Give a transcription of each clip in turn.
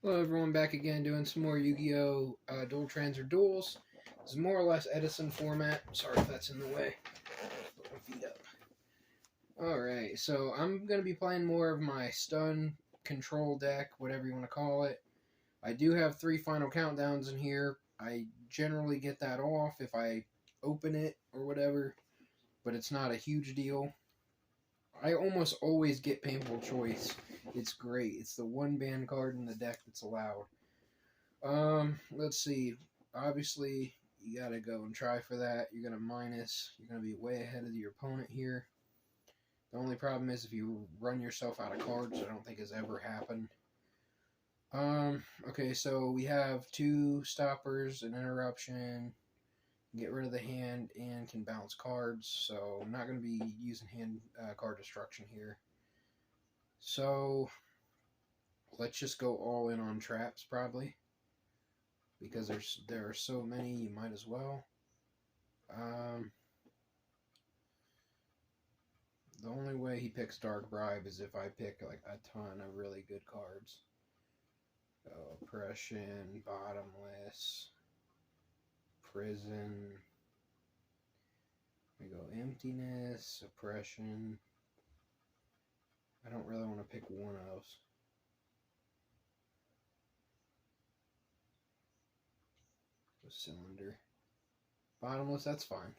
Hello everyone, back again doing some more Yu-Gi-Oh! Dual Trans or Duels. This is more or less EDISON format. Sorry if that's in the way. Put my feet up. Alright, so I'm going to be playing more of my stun control deck, whatever you want to call it. I do have 3 final countdowns in here. I generally get that off if I open it or whatever, but it's not a huge deal. I almost always get Painful Choice. It's great. It's the one ban card in the deck that's allowed. Let's see. Obviously, you gotta go and try for that. You're gonna minus. You're gonna be way ahead of your opponent here. The only problem is if you run yourself out of cards, I don't think has ever happened. Okay, so we have 2 stoppers, an interruption, get rid of the hand, and can bounce cards. So I'm not going to be using hand card destruction here. So let's just go all in on traps probably, because there are so many, you might as well. The only way he picks Dark Bribe is if I pick like a ton of really good cards. So Oppression, Bottomless, Prison. We go Emptiness, Oppression. I don't really want to pick one of those. Cylinder. Bottomless, that's fine.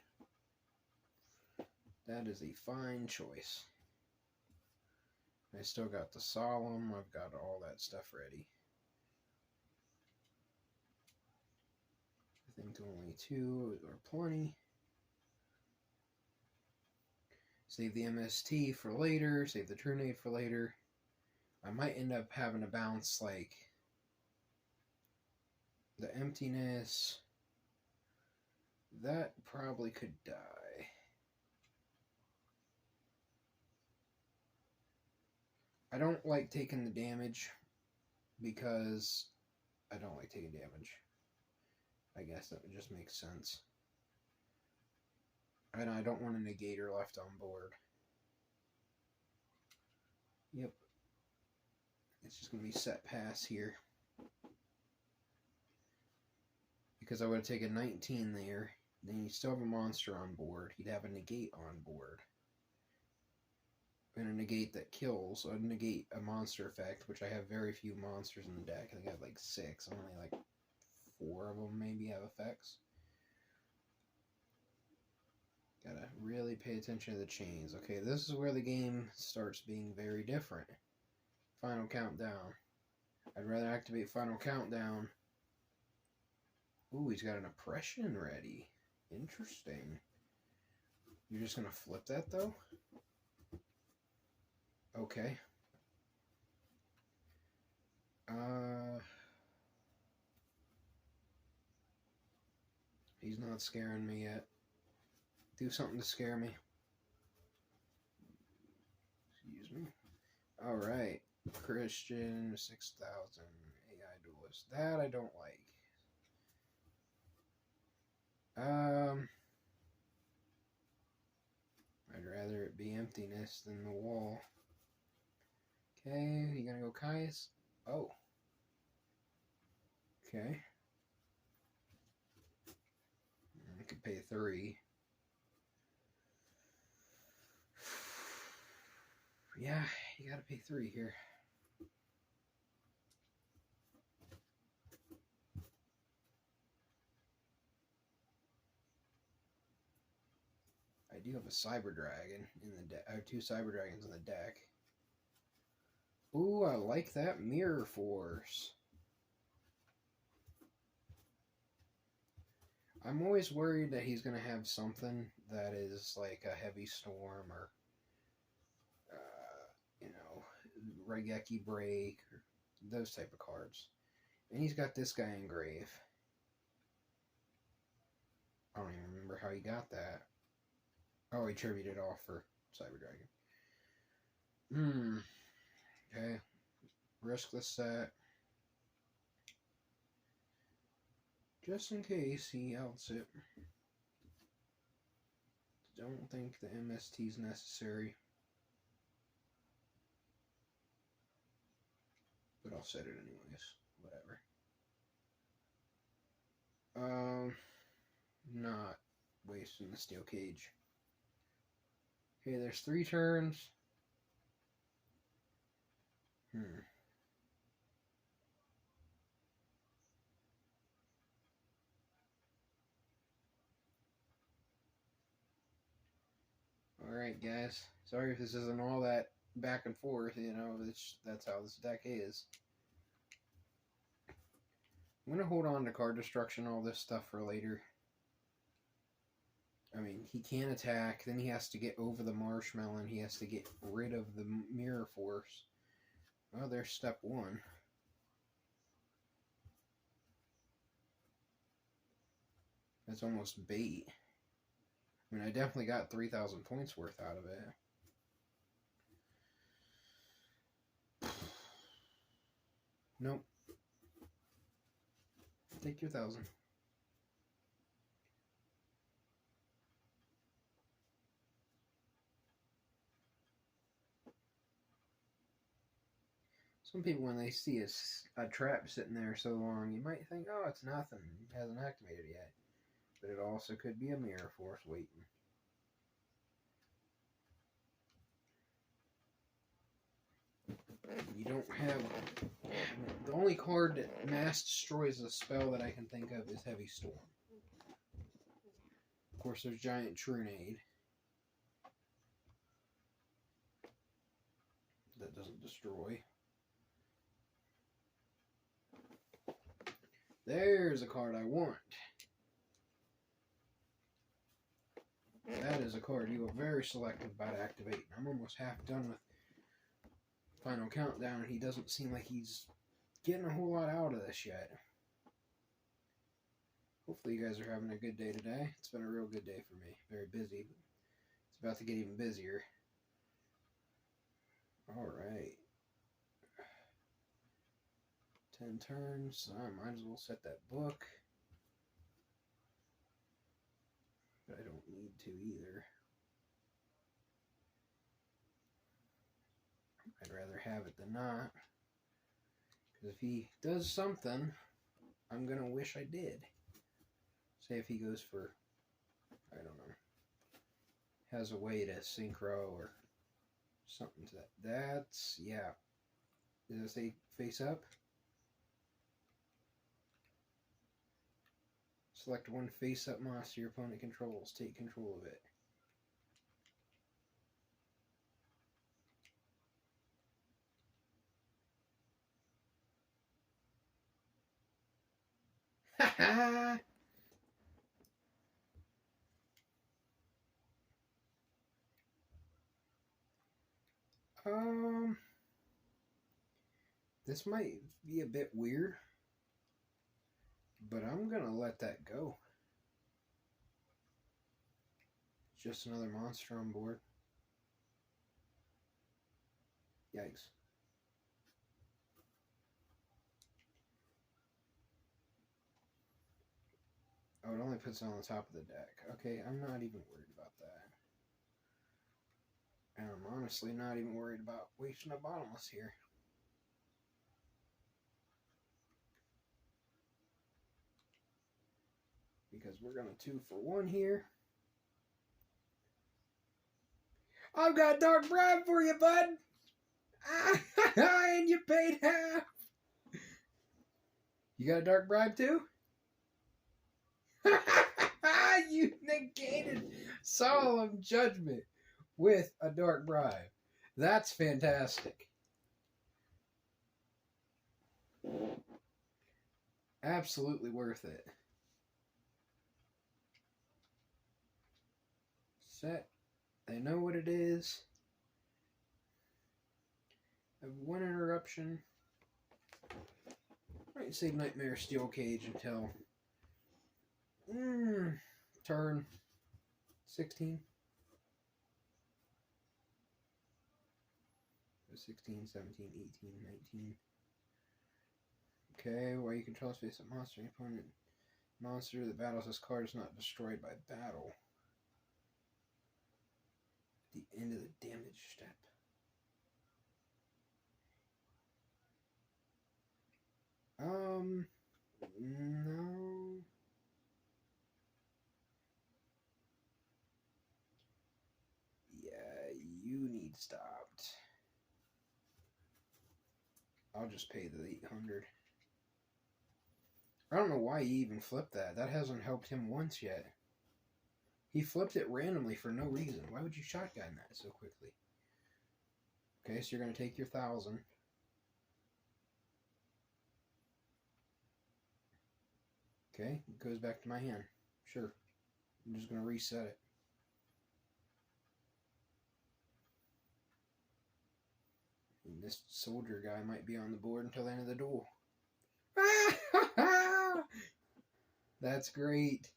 That is a fine choice. I still got the Solemn. I've got all that stuff ready. I think only 2 are plenty. Save the MST for later. Save the Trinade for later. I might end up having to bounce like the Emptiness. That probably could die. I don't like taking the damage because I don't like taking damage. I guess that would just make sense. And I don't want a negator left on board. Yep. It's just going to be set pass here. Because I would have taken 19 there. Then you still have a monster on board. He'd have a negate on board. And a negate that kills. So I'd negate a monster effect, which I have very few monsters in the deck. I think I have like 6. Only like 4 of them maybe have effects. Gotta really pay attention to the chains. Okay, this is where the game starts being very different. Final countdown. I'd rather activate final countdown. Ooh, he's got an oppression ready. Interesting. You're just gonna flip that though? Okay. He's not scaring me yet. Do something to scare me. Excuse me. Alright. Christian, 6,000. AI duelist. That I don't like. I'd rather it be Emptiness than the wall. Okay, you gonna go Caius? Oh. Okay. I could pay 3. Yeah, you gotta pay 3 here. I do have a Cyber Dragon in the deck. I have 2 Cyber Dragons in the deck. Ooh, I like that Mirror Force. I'm always worried that he's going to have something that is like a Heavy Storm or, you know, Raigeki Break, or those type of cards. And he's got this guy in Grave. I don't even remember how he got that. Oh, he tributed off for Cyber Dragon. Okay. Risk the set. Just in case he outs it. Don't think the MST is necessary. But I'll set it anyways. whatever. Not wasting the steel cage. Okay, there's 3 turns. Alright, guys. Sorry if this isn't all that back and forth, you know, that's how this deck is. I'm going to hold on to card destruction, all this stuff for later. I mean, he can't attack, then he has to get over the marshmallow, and he has to get rid of the mirror force. Well, there's step 1. That's almost bait. I mean, I definitely got 3,000 points worth out of it. Nope. Take your 1,000. Some people, when they see a trap sitting there so long, you might think, oh, it's nothing. It hasn't activated yet. But it also could be a mirror force waiting. You don't have... The only card that mass destroys a spell that I can think of is Heavy Storm. Of course, there's Giant Trunade. That doesn't destroy. There's a card I want. That is a card you are very selective about activating. I'm almost half done with Final Countdown, and he doesn't seem like he's getting a whole lot out of this yet. Hopefully you guys are having a good day today. It's been a real good day for me. Very busy, but it's about to get even busier. Alright. 10 turns, so I might as well set that book. But I don't need to either. I'd rather have it than not. Because if he does something, I'm going to wish I did. Say if he goes for, I don't know, has a way to synchro or something to that. That's, yeah. Does it say face up? Select one face-up monster your opponent controls. Take control of it. Ha This might be a bit weird, but I'm gonna let that go. Just another monster on board. Yikes. Oh, it only puts it on the top of the deck. Okay, I'm not even worried about that. And I'm honestly not even worried about wasting a bottomless here. Because we're going to 2 for 1 here. I've got Dark Bribe for you, bud! And you paid half! You got a Dark Bribe too? You negated Solemn Judgment with a Dark Bribe. That's fantastic. Absolutely worth it. Set. They know what it is. I have 1 interruption. Might save Nightmare Steel Cage until turn 16. 16, 17, 18, 19. Okay, while you control space a monster, your opponent monster that battles this card is not destroyed by battle. At the end of the damage step. stopped. I'll just pay the 800. I don't know why he even flipped that. That hasn't helped him once yet. He flipped it randomly for no reason. Why would you shotgun that so quickly? Okay, so you're going to take your 1,000. Okay, it goes back to my hand. Sure. I'm just going to reset it. And this soldier guy might be on the board until the end of the duel. That's great.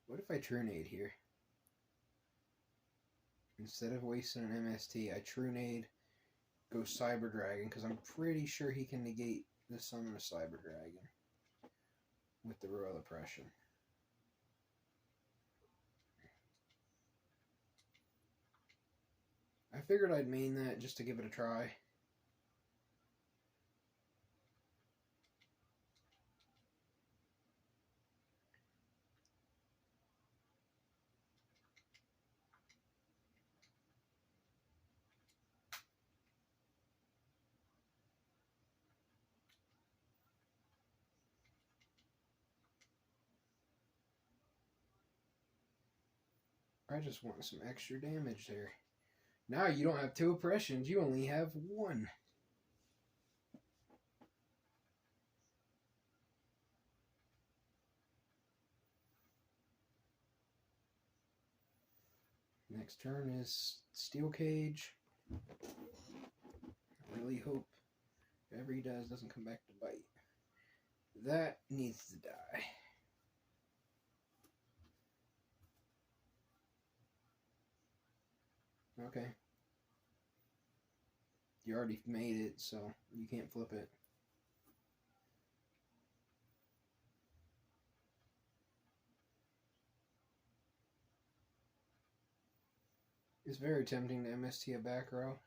What if I Trunade here? Instead of wasting an MST, I Trunade, go Cyber Dragon, because I'm pretty sure he can negate the summon of Cyber Dragon with the Royal Oppression. I figured I'd main that just to give it a try. I just want some extra damage there. Now you don't have 2 oppressions, you only have 1. Next turn is Steel Cage. I really hope whatever he does doesn't come back to bite. That needs to die. Okay. You already made it, so you can't flip it. It's very tempting to MST a back row.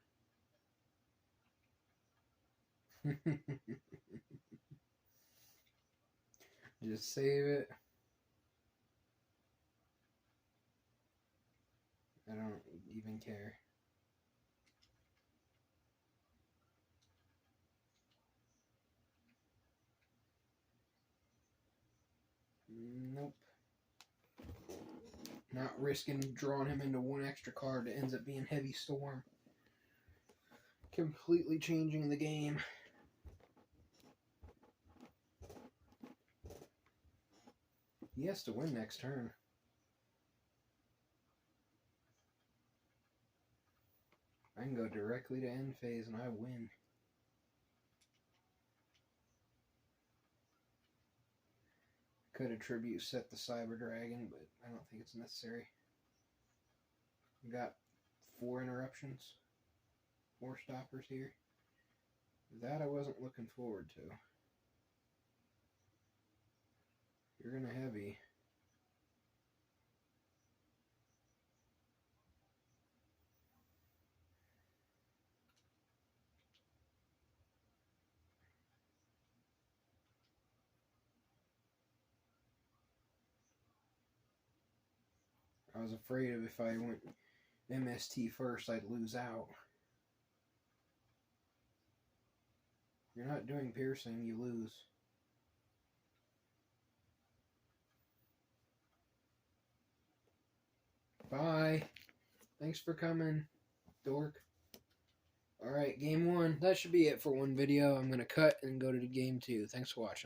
Just save it. I don't even care. Nope. Not risking drawing him into 1 extra card that ends up being Heavy Storm. Completely changing the game. He has to win next turn. I can go directly to end phase and I win. Could attribute set the Cyber Dragon, but I don't think it's necessary. We got 4 interruptions, 4 stoppers here. That I wasn't looking forward to. You're gonna heavy. I was afraid of if I went MST first, I'd lose out. You're not doing piercing, you lose. Bye. Thanks for coming, dork. Alright, game 1. That should be it for one video. I'm going to cut and go to game 2. Thanks for watching.